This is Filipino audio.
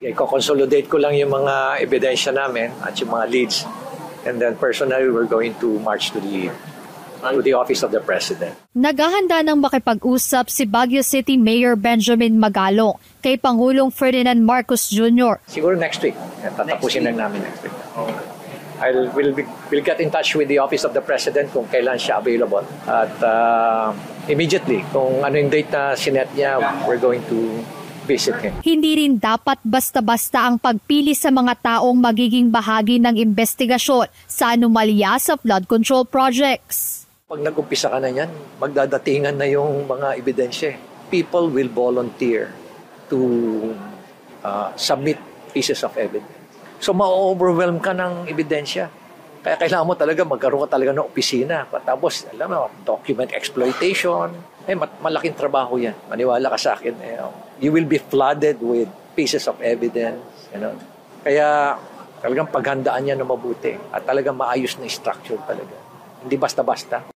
I-consolidate ko lang yung mga ebidensya namin at yung mga leads. And then personally, we're going to march to the office of the President. Naghahanda ng makipag-usap si Baguio City Mayor Benjamin Magalong kay Pangulong Ferdinand Marcos Jr. Siguro next week. Tatapusin lang namin next week. We'll get in touch with the office of the President kung kailan siya available. At immediately, kung ano yung date na sinet niya, we're going to visit him. Hindi rin dapat basta-basta ang pagpili sa mga taong magiging bahagi ng investigasyon sa anomalya sa flood control projects. Pag nag-umpisa ka na yan, magdadatingan na yung mga ebidensya. People will volunteer to submit pieces of evidence. So, ma-overwhelm ka ng ebidensya. Kaya kailangan mo talaga, magkaroon ka talaga ng opisina. Tapos, alam mo, document exploitation. Malaking trabaho yan. Maniwala ka sa akin. You will be flooded with pieces of evidence. Kaya, talagang paghandaan yan na mabuti. At talagang maayos na structure talaga. Hindi basta-basta.